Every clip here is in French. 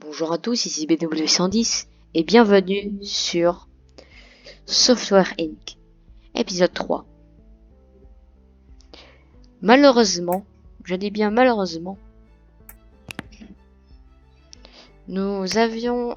Bonjour à tous, ici BW110 et bienvenue sur Software Inc. Épisode 3. Malheureusement, je dis bien malheureusement, nous avions...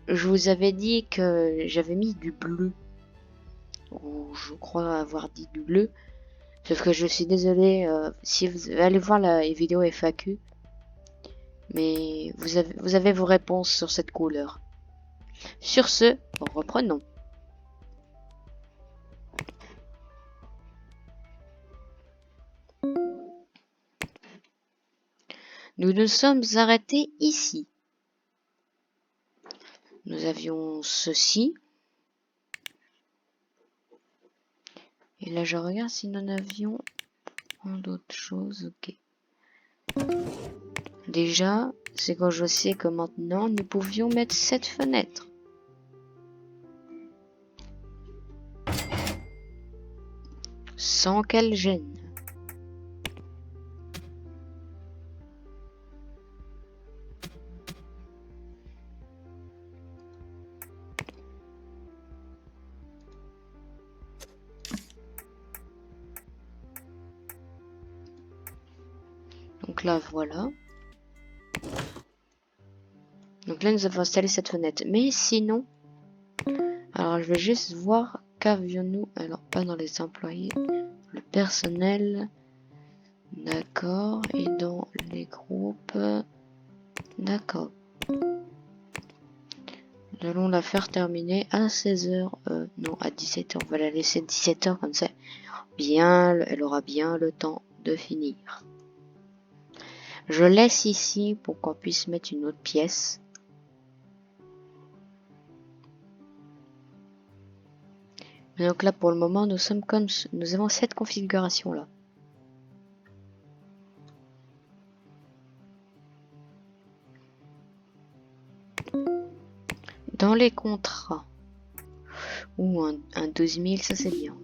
je vous avais dit que j'avais mis du bleu, ou je crois avoir dit du bleu, sauf que je suis désolé si vous allez voir la vidéo FAQ, mais vous avez vos réponses sur cette couleur. Sur ce, reprenons. Nous nous sommes arrêtés ici. Nous avions ceci. Et là, je regarde si nous en avions d'autres choses. Ok. Déjà, c'est quand je sais que maintenant, nous pouvions mettre cette fenêtre. Sans qu'elle gêne. Donc là, voilà. Donc là, nous avons installé cette fenêtre. Mais sinon... Alors, je vais juste voir qu'avions-nous. Alors, pas dans les employés. Le personnel. D'accord. Et dans les groupes. D'accord. Nous allons la faire terminer à 16h. Non, à 17h. On va la laisser 17h comme ça. Bien, elle aura bien le temps de finir. Je laisse ici pour qu'on puisse mettre une autre pièce. Donc là, pour le moment, nous sommes comme... Nous avons cette configuration là. Dans les contrats. Ou un 12 000, ça c'est bien.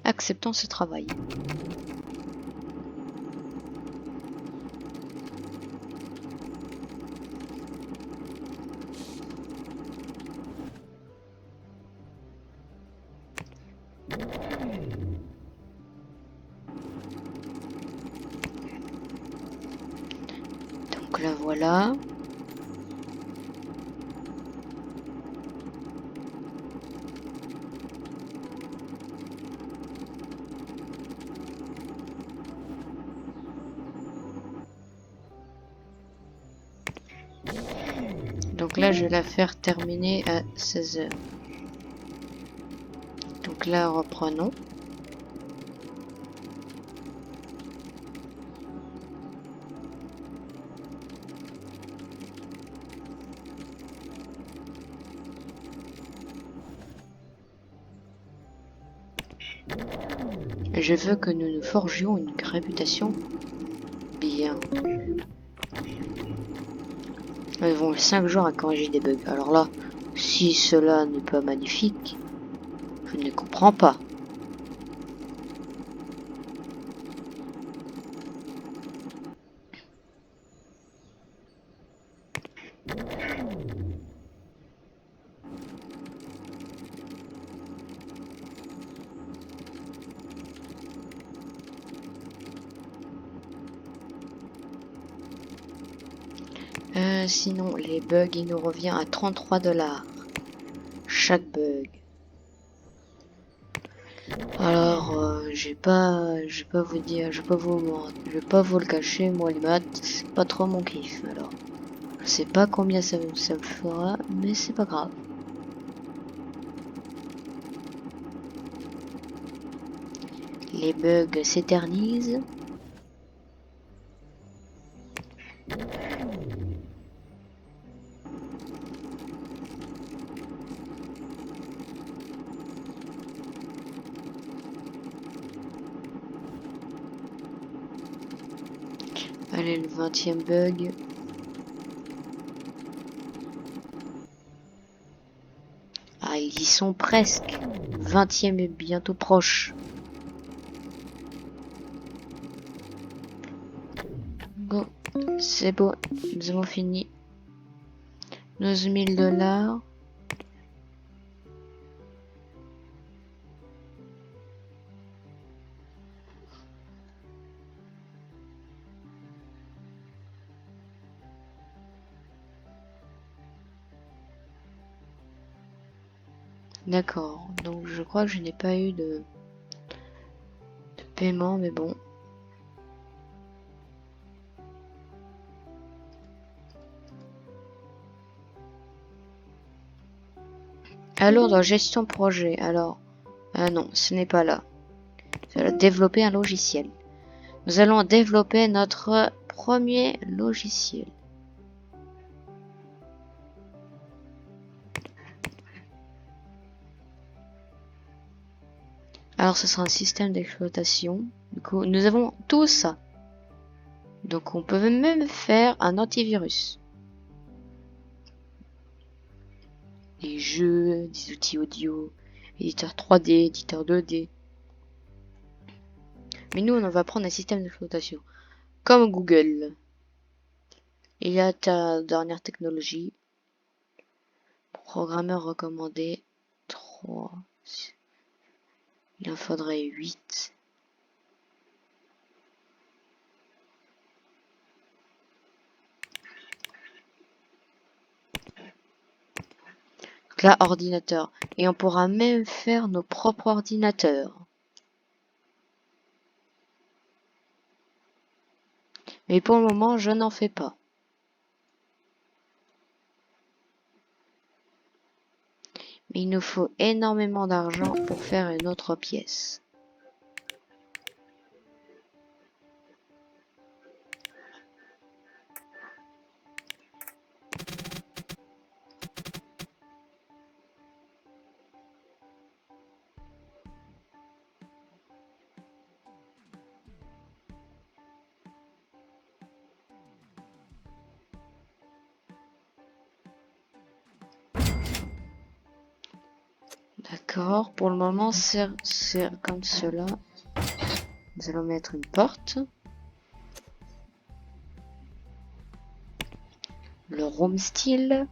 Acceptons ce travail. Donc là, voilà. Donc là, je vais la faire terminer à 16h. Donc là, reprenons. Je veux que nous nous forgions une réputation bien. Nous avons 5 jours à corriger des bugs. Alors là, si cela n'est pas magnifique, je ne comprends pas. Sinon, les bugs, il nous revient à 33$ chaque bug. Alors, je vais pas vous dire, je vais pas vous le cacher, moi les maths, c'est pas trop mon kiff. Alors, je sais pas combien ça me fera, mais c'est pas grave. Les bugs s'éternisent. Allez, le 20e bug. Ah, ils y sont presque. 20e est bientôt proche. Go. C'est bon, nous avons fini. $12 000. D'accord, donc je crois que je n'ai pas eu de paiement, mais bon. Alors, dans gestion projet, alors, ah non, ce n'est pas là. C'est développer un logiciel. Nous allons développer notre premier logiciel. Alors, ce sera un système d'exploitation. Du coup, nous avons tout ça. Donc, on peut même faire un antivirus. Des jeux, des outils audio, éditeur 3D, éditeur 2D. Mais nous, on va prendre un système d'exploitation. Comme Google. Il y a ta dernière technologie. Programmeur recommandé. 3. Il en faudrait 8. Donc là, ordinateur. Et on pourra même faire nos propres ordinateurs. Mais pour le moment, je n'en fais pas. Mais il nous faut énormément d'argent pour faire une autre pièce. D'accord, pour le moment, c'est comme cela. Nous allons mettre une porte. Le room style.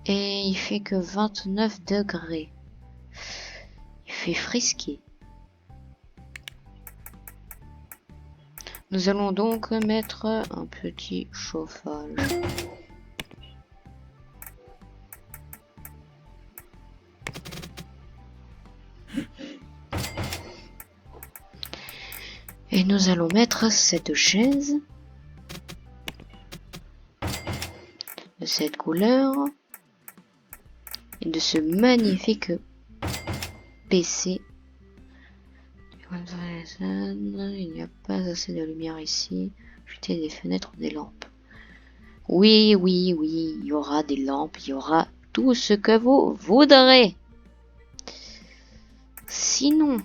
Et il fait que 29 degrés. Il fait frisqué. Nous allons donc mettre un petit chauffage. Et nous allons mettre cette chaise de cette couleur et de ce magnifique PC. Il n'y a pas assez de lumière ici. Jeter des fenêtres ou des lampes. Oui, oui, oui, il y aura des lampes, il y aura tout ce que vous voudrez. Sinon,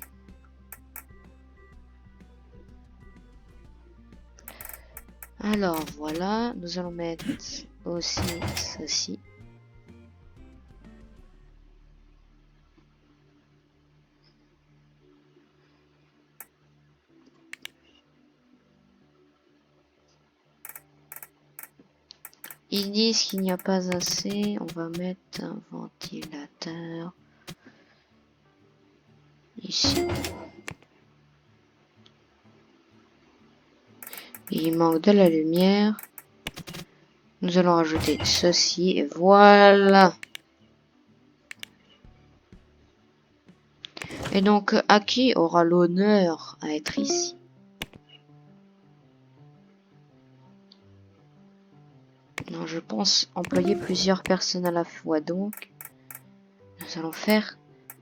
alors voilà, nous allons mettre aussi ceci. Ils disent qu'il n'y a pas assez, on va mettre un ventilateur ici. Il manque de la lumière. Nous allons rajouter ceci et voilà. Et donc, à qui aura l'honneur à être ici? Non, je pense employer plusieurs personnes à la fois, donc nous allons faire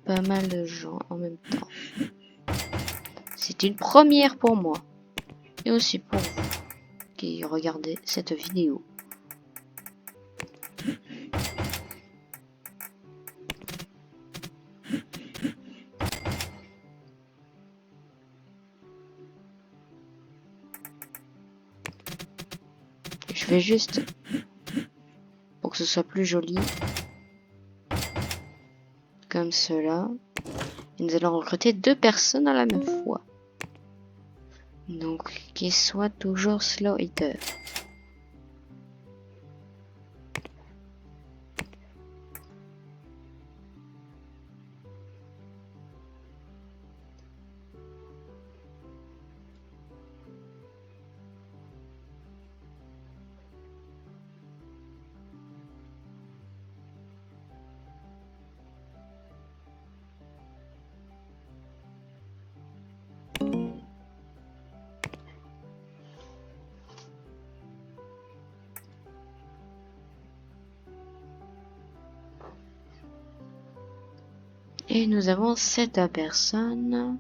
pas mal de gens en même temps. C'est une première pour moi et aussi pour vous qui regardez cette vidéo. Je vais juste, pour que ce soit plus joli, comme cela. Et nous allons recruter 2 personnes à la même fois. Donc, qu'ils soient toujours slow eater. Et nous avons 7 personnes.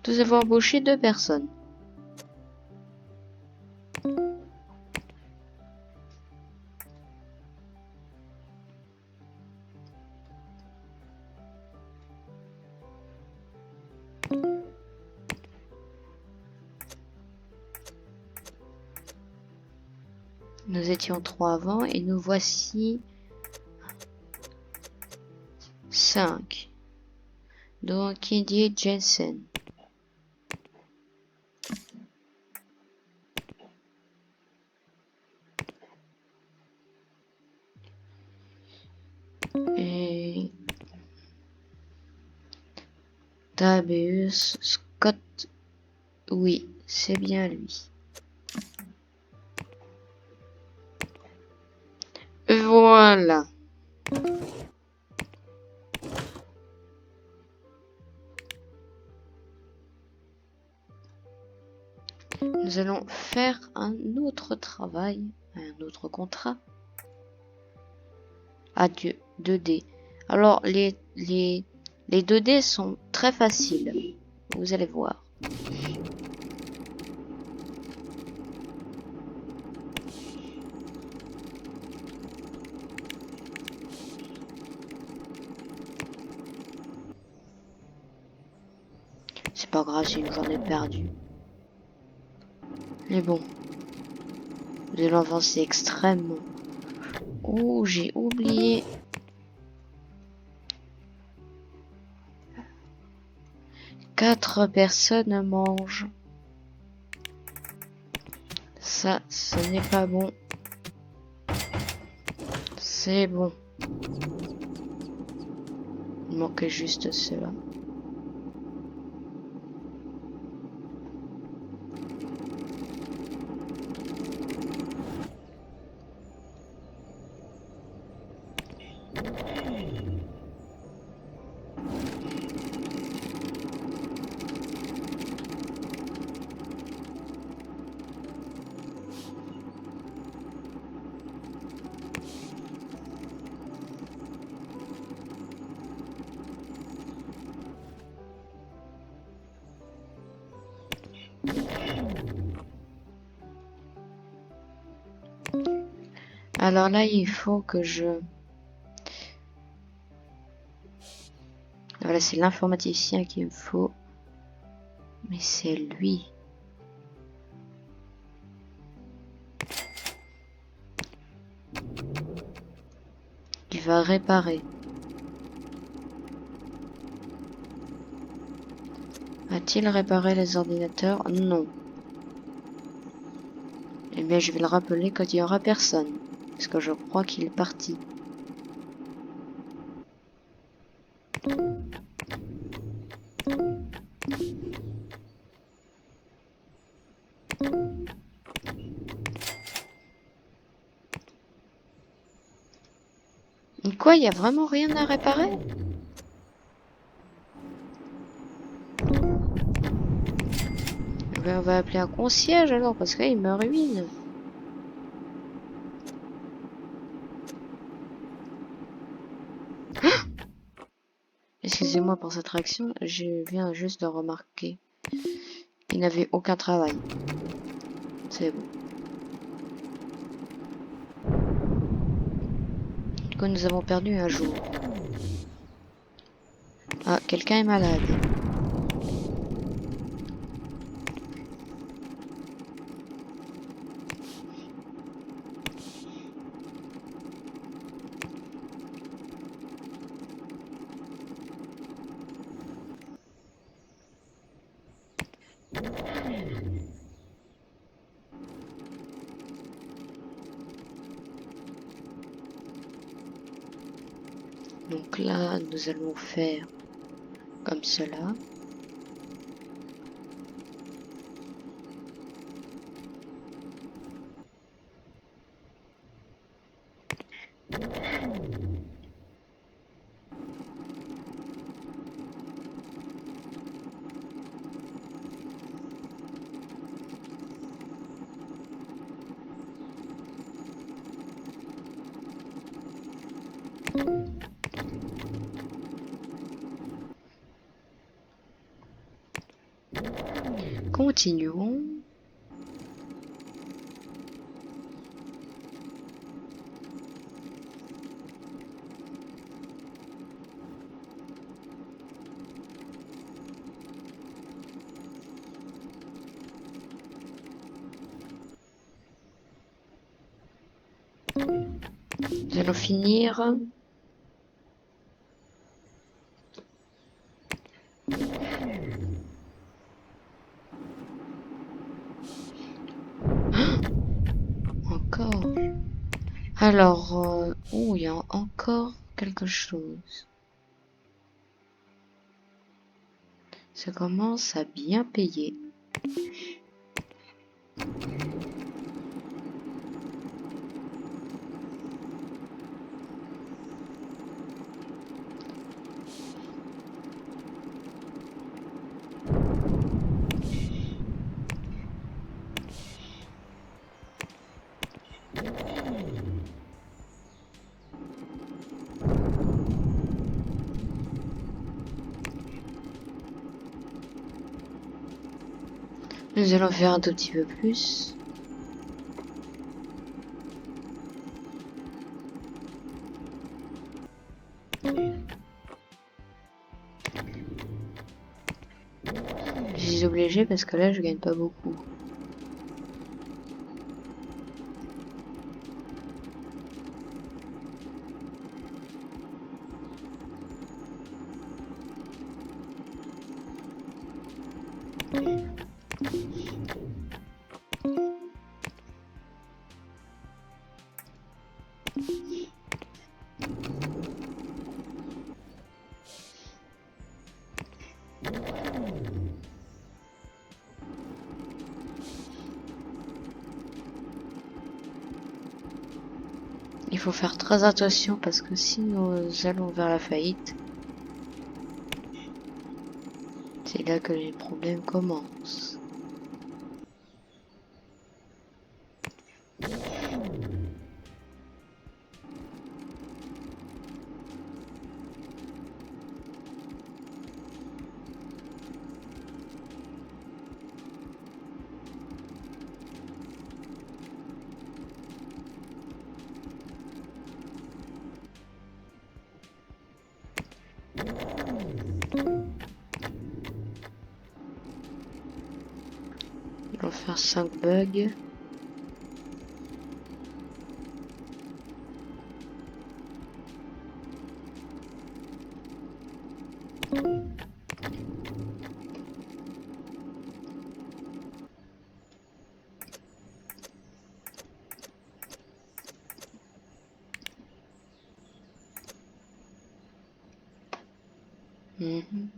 Nous avons embauché 2 personnes. Nous étions 3 avant et nous voici 5. Donc, qui dit Jensen. Et Tabeus Scott. Oui, c'est bien lui. Voilà. Nous allons faire un autre travail, un autre contrat. Adieu, 2D. Alors, les 2D sont très faciles. Vous allez voir. C'est pas grave si une journée perdue. Mais bon. Nous allons avancer extrêmement. Oh, j'ai oublié. Quatre personnes mangent. Ça, ce n'est pas bon. C'est bon. Il manquait juste cela. Alors là, il faut que je... Voilà, c'est l'informaticien qu'il me faut. Mais c'est lui. Il va réparer. A-t-il réparé les ordinateurs? Non. Eh bien, je vais le rappeler quand il y aura personne. Parce que je crois qu'il est parti. Quoi, il n'y a vraiment rien à réparer? Ben, on va appeler un concierge alors, parce qu'il me ruine. Excusez-moi pour cette réaction, je viens juste de remarquer qu'il n'avait aucun travail. C'est bon. Du coup, nous avons perdu un jour. Ah, quelqu'un est malade. Donc là, nous allons faire comme cela. Continuons. Nous allons finir. Encore. Alors, oh, il y a encore quelque chose. Ça commence à bien payer. Nous allons faire un tout petit peu plus. Je suis obligé parce que là je gagne pas beaucoup. Il faut faire très attention parce que si nous allons vers la faillite, c'est là que les problèmes commencent. Ils vont faire 5 bugs. Mhm.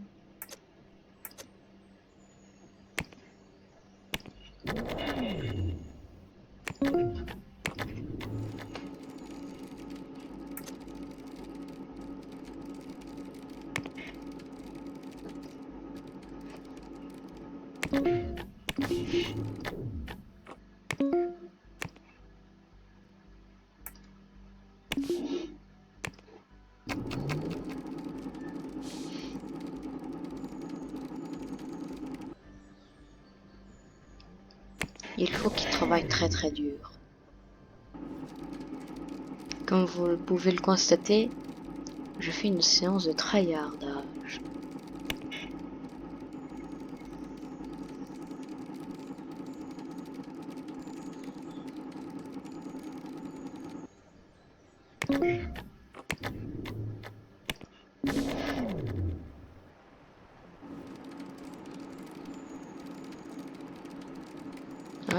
Il faut qu'ils travaillent très très dur. Comme vous pouvez le constater, je fais une séance de tryhardage.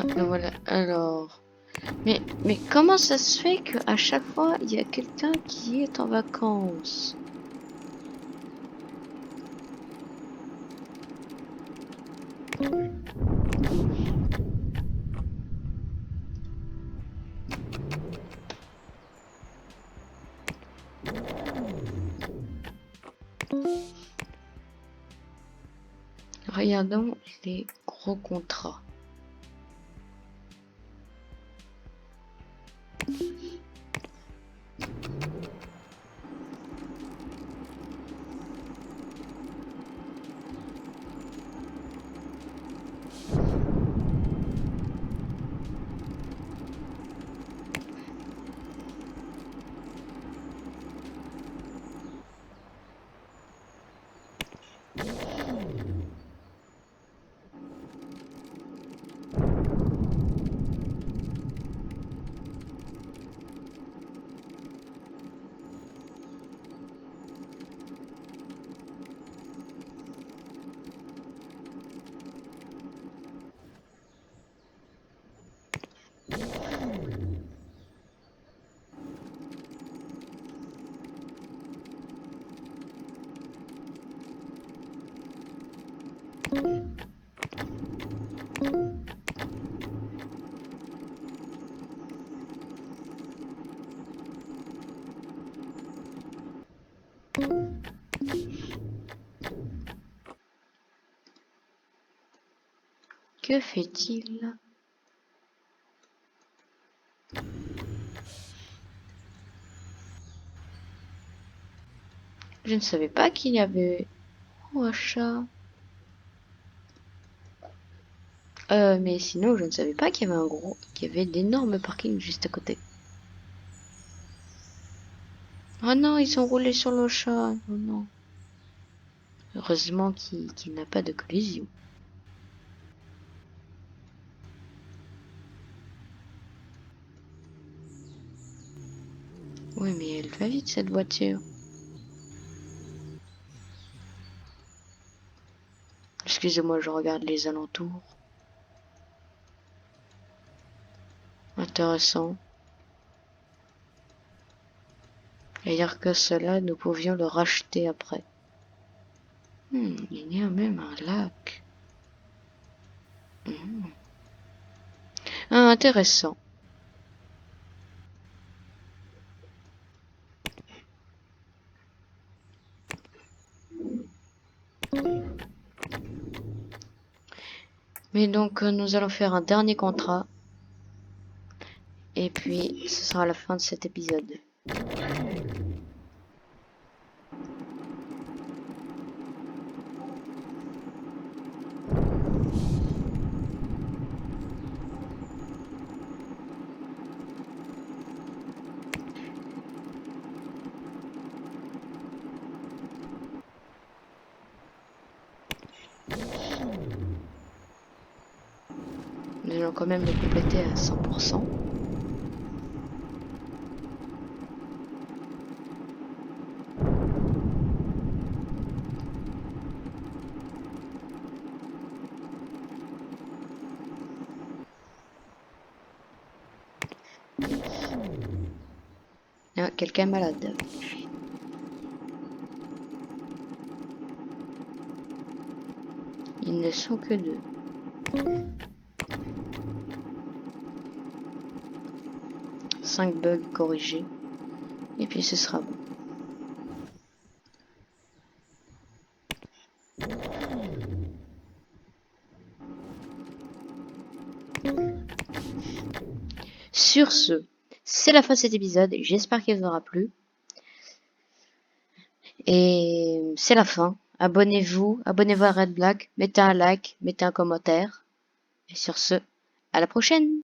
Ah, voilà, alors... Mais comment ça se fait qu'à chaque fois, il y a quelqu'un qui est en vacances? Regardons les gros contrats. Que fait-il? Je ne savais pas qu'il y avait... Oh, achat. Mais sinon, je ne savais pas qu'il y avait qu'il y avait d'énormes parkings juste à côté. Oh non, ils sont roulés sur le chat. Oh non. Heureusement qu'il n'a pas de collision. Oui, mais elle va vite cette voiture. Excusez-moi, je regarde les alentours. Intéressant. C'est-à-dire que cela, nous pouvions le racheter après. Il y a même un lac. Ah, intéressant. Mais donc, nous allons faire un dernier contrat. Et puis, ce sera la fin de cet épisode. Nous allons quand même le compléter à 100%. Ah, quelqu'un est malade. Ils ne sont que deux. Cinq bugs corrigés. Et puis ce sera bon. Sur ce, c'est la fin de cet épisode. J'espère qu'il vous aura plu. Et c'est la fin. Abonnez-vous à Red Black. Mettez un like, mettez un commentaire. Et sur ce, à la prochaine!